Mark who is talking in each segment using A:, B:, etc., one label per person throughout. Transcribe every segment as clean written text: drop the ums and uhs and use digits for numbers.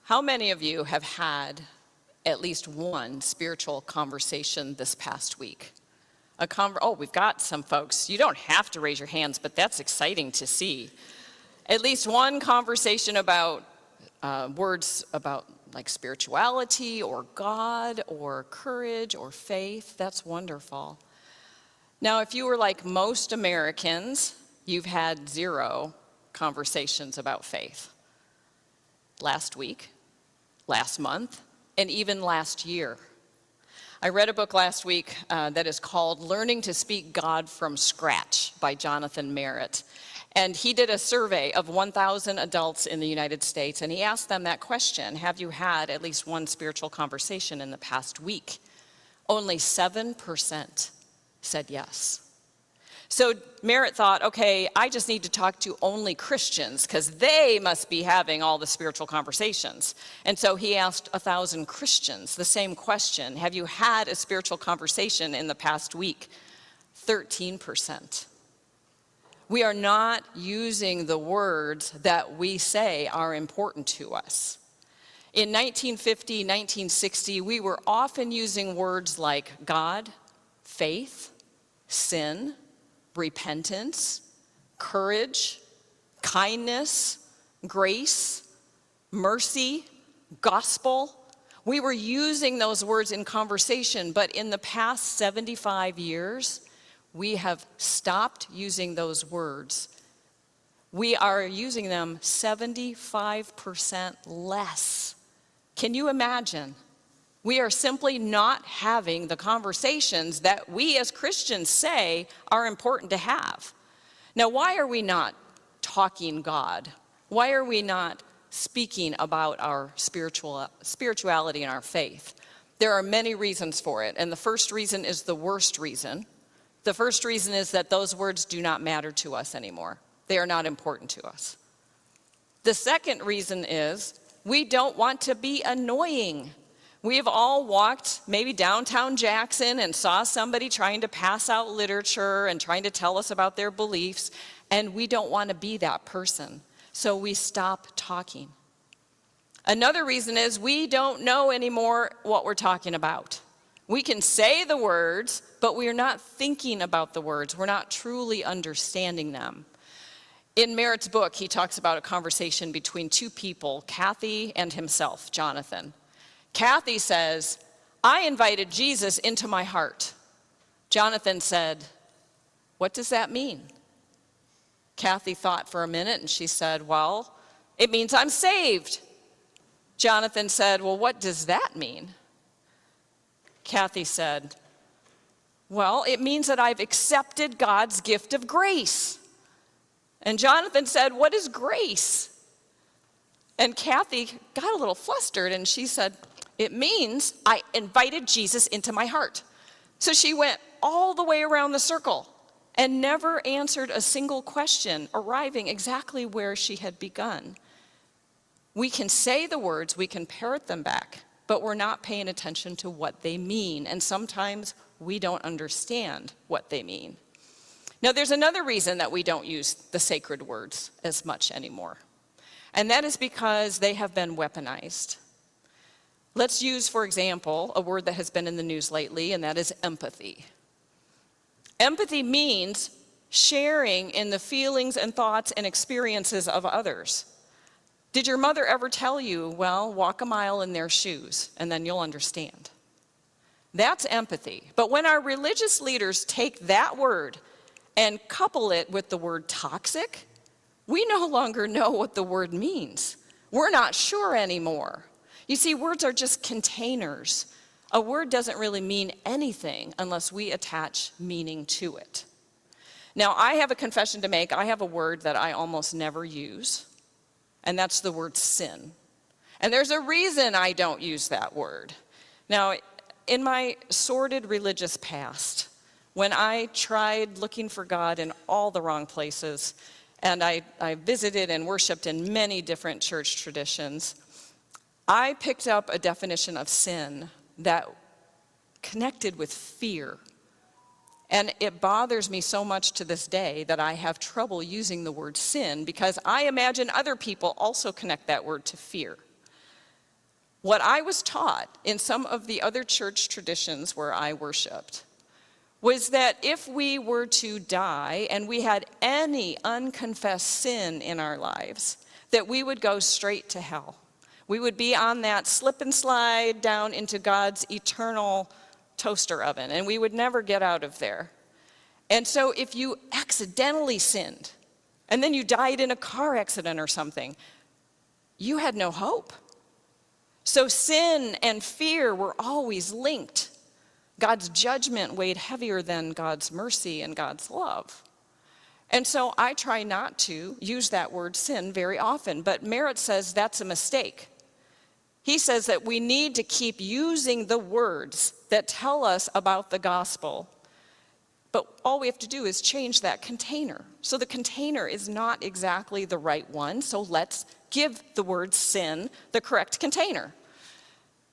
A: How many of you have had at least one spiritual conversation this past week? We've got some folks. You don't have to raise your hands, but that's exciting to see. At least one conversation about words about like spirituality or God or courage or faith. That's wonderful. Now, if you were like most Americans, you've had 0 conversations about faith. Last week, last month, and even last year. I read a book last week that is called Learning to Speak God from Scratch by Jonathan Merritt. And he did a survey of 1,000 adults in the United States, and he asked them that question: have you had at least one spiritual conversation in the past week? Only 7% said yes. So Merritt thought, okay, I just need to talk to only Christians because they must be having all the spiritual conversations. And so he asked 1,000 Christians the same question: have you had a spiritual conversation in the past week? 13%. We are not using the words that we say are important to us. In 1950, 1960, we were often using words like God, faith, sin, repentance, courage, kindness, grace, mercy, gospel. We were using those words in conversation, but in the past 75 years, we have stopped using those words. We are using them 75% less. Can you imagine? We are simply not having the conversations that we as Christians say are important to have. Now, why are we not talking God? Why are we not speaking about our spirituality and our faith? There are many reasons for it, and the first reason is the worst reason. The first reason is that those words do not matter to us anymore. They are not important to us. The second reason is we don't want to be annoying. We've all walked maybe downtown Jackson and saw somebody trying to pass out literature and trying to tell us about their beliefs, and we don't want to be that person, so we stop talking. Another reason is we don't know anymore what we're talking about. We can say the words, but we are not thinking about the words. We're not truly understanding them. In Merritt's book, he talks about a conversation between 2 people, Kathy and himself, Jonathan. Kathy says, I invited Jesus into my heart. Jonathan said, what does that mean? Kathy thought for a minute and she said, well, it means I'm saved. Jonathan said, well, what does that mean? Kathy said, well, it means that I've accepted God's gift of grace. And Jonathan said, what is grace? And Kathy got a little flustered and she said, it means I invited Jesus into my heart. So she went all the way around the circle and never answered a single question, arriving exactly where she had begun. We can say the words, we can parrot them back, but we're not paying attention to what they mean, and sometimes we don't understand what they mean. Now, there's another reason that we don't use the sacred words as much anymore, and that is because they have been weaponized. Let's use, for example, a word that has been in the news lately, and that is empathy. Empathy means sharing in the feelings and thoughts and experiences of others. Did your mother ever tell you, well, walk a mile in their shoes, and then you'll understand? That's empathy. But when our religious leaders take that word and couple it with the word toxic, we no longer know what the word means. We're not sure anymore. You see, words are just containers. A word doesn't really mean anything unless we attach meaning to it. Now, I have a confession to make. I have a word that I almost never use, and that's the word sin. And there's a reason I don't use that word. Now, in my sordid religious past, when I tried looking for God in all the wrong places, and I visited and worshiped in many different church traditions, I picked up a definition of sin that connected with fear. And it bothers me so much to this day that I have trouble using the word sin because I imagine other people also connect that word to fear. What I was taught in some of the other church traditions where I worshiped was that if we were to die and we had any unconfessed sin in our lives, that we would go straight to hell. We would be on that slip and slide down into God's eternal toaster oven, and we would never get out of there. And so if you accidentally sinned, and then you died in a car accident or something, you had no hope. So sin and fear were always linked. God's judgment weighed heavier than God's mercy and God's love. And so I try not to use that word sin very often, but Merritt says that's a mistake. He says that we need to keep using the words that tell us about the gospel, but all we have to do is change that container. So the container is not exactly the right one, so let's give the word sin the correct container.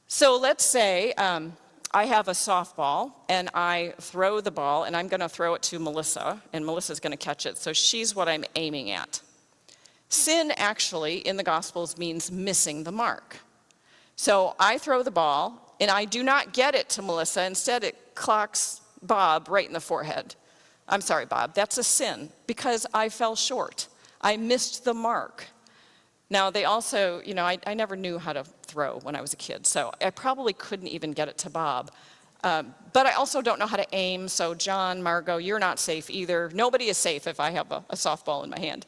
A: So let's say I have a softball, and I throw the ball, and I'm going to throw it to Melissa, and Melissa's going to catch it, so she's what I'm aiming at. Sin actually in the Gospels means missing the mark. So I throw the ball, and I do not get it to Melissa. Instead, it clocks Bob right in the forehead. I'm sorry, Bob, that's a sin because I fell short. I missed the mark. Now, they also, I never knew how to throw when I was a kid, so I probably couldn't even get it to Bob. But I also don't know how to aim, so John, Margot, you're not safe either. Nobody is safe if I have a softball in my hand.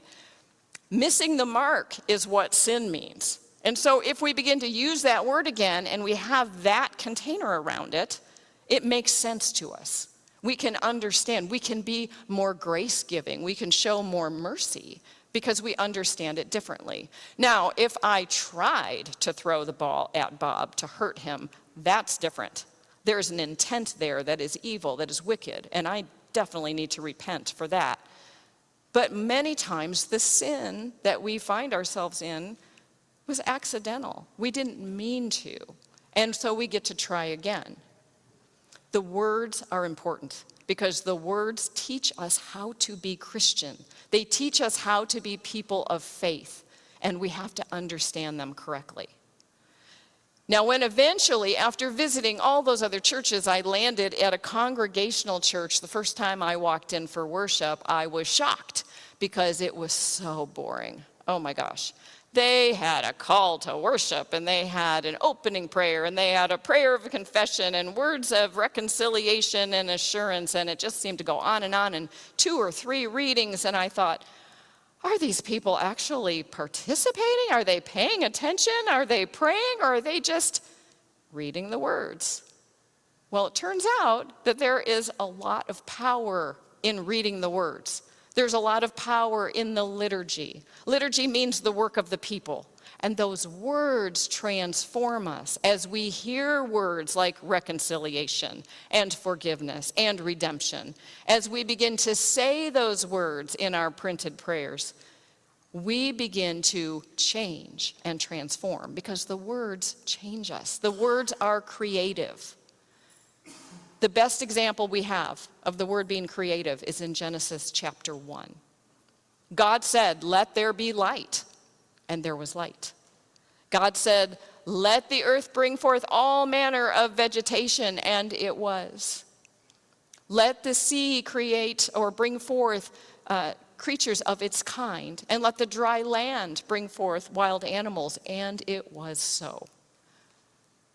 A: Missing the mark is what sin means. And so if we begin to use that word again and we have that container around it, it makes sense to us. We can understand. We can be more grace-giving. We can show more mercy because we understand it differently. Now, if I tried to throw the ball at Bob to hurt him, that's different. There's an intent there that is evil, that is wicked, and I definitely need to repent for that. But many times the sin that we find ourselves in was accidental. We didn't mean to, and so we get to try again. The words are important because the words teach us how to be Christian. They teach us how to be people of faith, and we have to understand them correctly. Now, when eventually, after visiting all those other churches, I landed at a congregational church, the first time I walked in for worship, I was shocked because it was so boring. Oh my gosh. They had a call to worship, and they had an opening prayer, and they had a prayer of confession and words of reconciliation and assurance, and it just seemed to go on, and 2 or 3 readings, and I thought, are these people actually participating? Are they paying attention? Are they praying, or are they just reading the words? Well, it turns out that there is a lot of power in reading the words. There's a lot of power in the liturgy. Liturgy means the work of the people. And those words transform us as we hear words like reconciliation and forgiveness and redemption. As we begin to say those words in our printed prayers, we begin to change and transform because the words change us. The words are creative. The best example we have of the word being creative is in Genesis chapter 1. God said, "Let there be light," and there was light. God said, "Let the earth bring forth all manner of vegetation," and it was. Let the sea create or bring forth creatures of its kind, and let the dry land bring forth wild animals, and it was so.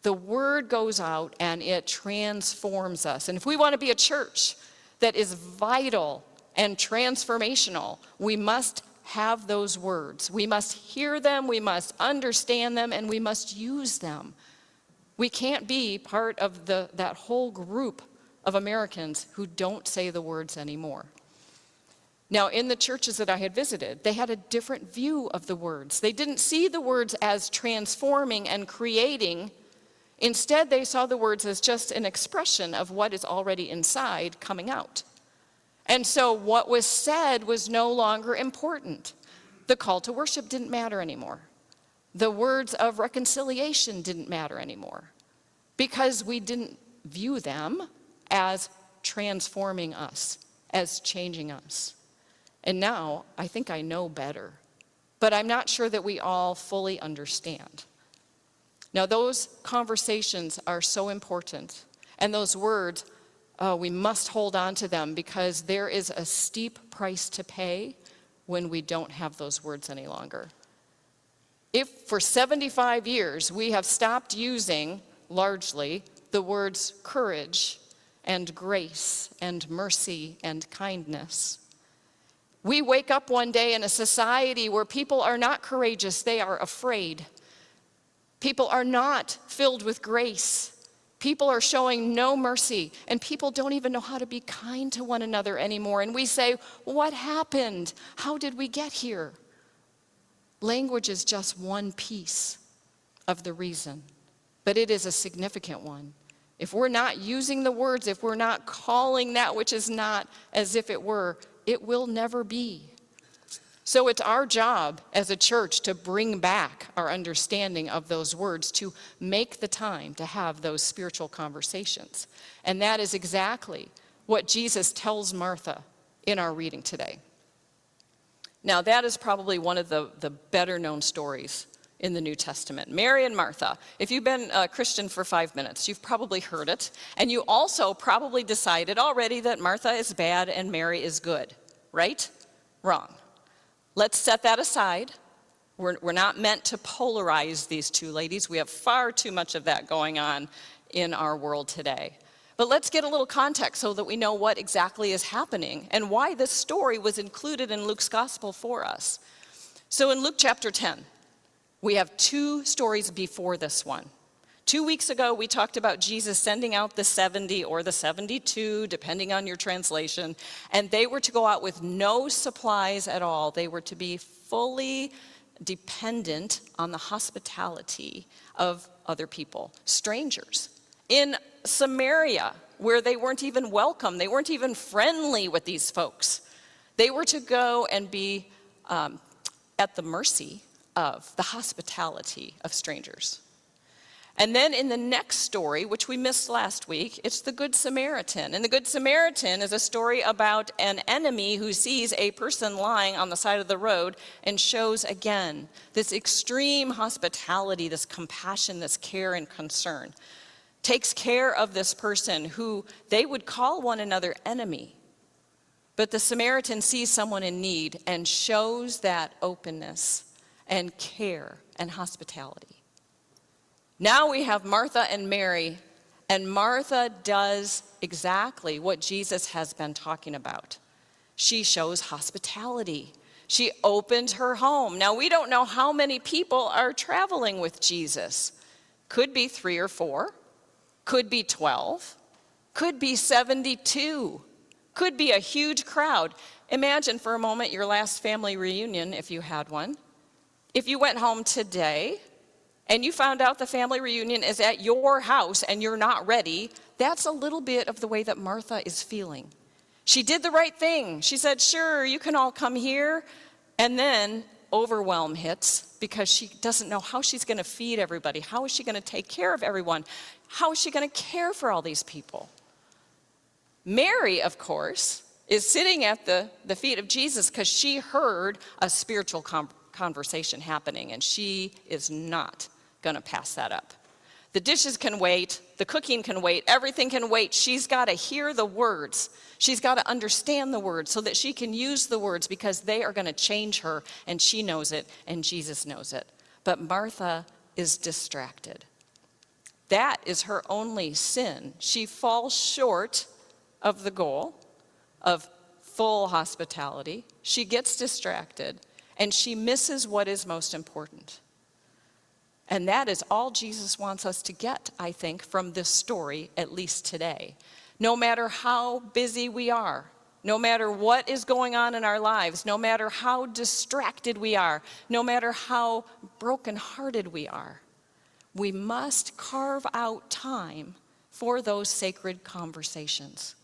A: The word goes out and it transforms us. And if we want to be a church that is vital and transformational, we must have those words. We must hear them, we must understand them, and we must use them. We can't be part of that whole group of Americans who don't say the words anymore. Now, in the churches that I had visited, they had a different view of the words. They didn't see the words as transforming and creating. Instead, they saw the words as just an expression of what is already inside coming out. And so what was said was no longer important. The call to worship didn't matter anymore. The words of reconciliation didn't matter anymore because we didn't view them as transforming us, as changing us. And now I think I know better, but I'm not sure that we all fully understand. Now, those conversations are so important. And those words, we must hold on to them because there is a steep price to pay when we don't have those words any longer. If for 75 years we have stopped using, largely, the words courage and grace and mercy and kindness, we wake up one day in a society where people are not courageous, they are afraid. People are not filled with grace. People are showing no mercy, and people don't even know how to be kind to one another anymore. And we say, what happened? How did we get here? Language is just one piece of the reason, but it is a significant one. If we're not using the words, if we're not calling that which is not as if it were, it will never be. So it's our job as a church to bring back our understanding of those words, to make the time to have those spiritual conversations. And that is exactly what Jesus tells Martha in our reading today. Now, that is probably one of the better known stories in the New Testament. Mary and Martha. If you've been a Christian for 5 minutes, you've probably heard it. And you also probably decided already that Martha is bad and Mary is good. Right? Wrong. Let's set that aside. We're not meant to polarize these two ladies. We have far too much of that going on in our world today. But let's get a little context so that we know what exactly is happening and why this story was included in Luke's gospel for us. So in Luke chapter 10, we have two stories before this one. 2 weeks ago, we talked about Jesus sending out the 70 or the 72, depending on your translation, and they were to go out with no supplies at all. They were to be fully dependent on the hospitality of other people, strangers. In Samaria, where they weren't even welcome, they weren't even friendly with these folks. They were to go and be at the mercy of the hospitality of strangers. And then in the next story, which we missed last week, it's the Good Samaritan. And the Good Samaritan is a story about an enemy who sees a person lying on the side of the road and shows again this extreme hospitality, this compassion, this care and concern. Takes care of this person who they would call one another enemy. But the Samaritan sees someone in need and shows that openness and care and hospitality. Now we have Martha and Mary, and Martha does exactly what Jesus has been talking about. She shows hospitality. She opened her home. Now we don't know how many people are traveling with Jesus. Could be 3 or 4, could be 12, could be 72, could be a huge crowd. Imagine for a moment your last family reunion, if you had one. If you went home today, and you found out the family reunion is at your house and you're not ready, that's a little bit of the way that Martha is feeling. She did the right thing. She said, sure, you can all come here. And then overwhelm hits because she doesn't know how she's going to feed everybody. How is she going to take care of everyone? How is she going to care for all these people? Mary, of course, is sitting at the feet of Jesus because she heard a spiritual conversation happening, and she is not going to pass that up. The dishes can wait, the cooking can wait, everything can wait. She's got to hear the words. She's got to understand the words so that she can use the words because they are going to change her, and she knows it, and Jesus knows it. But Martha is distracted. That is her only sin. She falls short of the goal of full hospitality. She gets distracted, and she misses what is most important. And that is all Jesus wants us to get, I think, from this story, at least today. No matter how busy we are, no matter what is going on in our lives, no matter how distracted we are, no matter how brokenhearted we are, we must carve out time for those sacred conversations,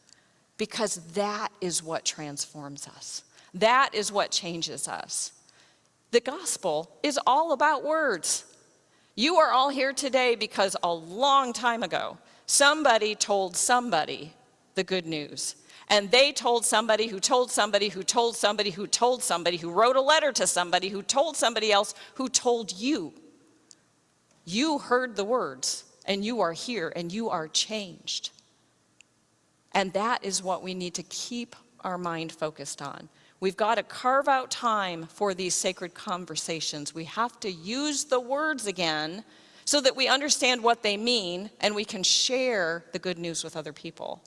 A: because that is what transforms us. That is what changes us. The gospel is all about words. You are all here today because a long time ago, somebody told somebody the good news. And they told somebody who told somebody who told somebody who told somebody who wrote a letter to somebody who told somebody else who told you. You heard the words, and you are here, and you are changed. And that is what we need to keep our mind focused on. We've got to carve out time for these sacred conversations. We have to use the words again so that we understand what they mean and we can share the good news with other people.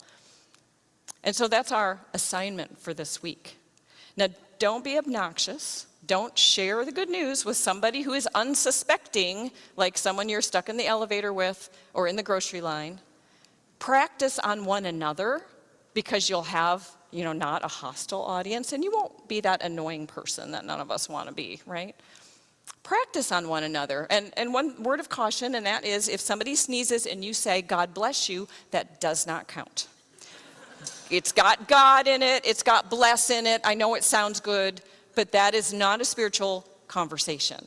A: And so that's our assignment for this week. Now, don't be obnoxious. Don't share the good news with somebody who is unsuspecting, like someone you're stuck in the elevator with or in the grocery line. Practice on one another, because you'll have, not a hostile audience, and you won't be that annoying person that none of us want to be, right? Practice on one another. And one word of caution, and that is, if somebody sneezes and you say, God bless you, that does not count. It's got God in it, it's got bless in it. I know it sounds good, but that is not a spiritual conversation,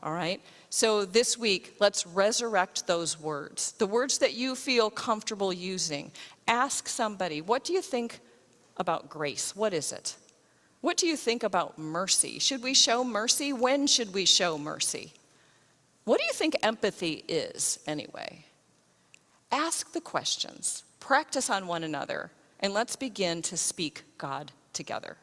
A: all right? So this week, let's resurrect those words, the words that you feel comfortable using. Ask somebody, what do you think about grace? What is it? What do you think about mercy? Should we show mercy? When should we show mercy? What do you think empathy is, anyway? Ask the questions, practice on one another, and let's begin to speak God together.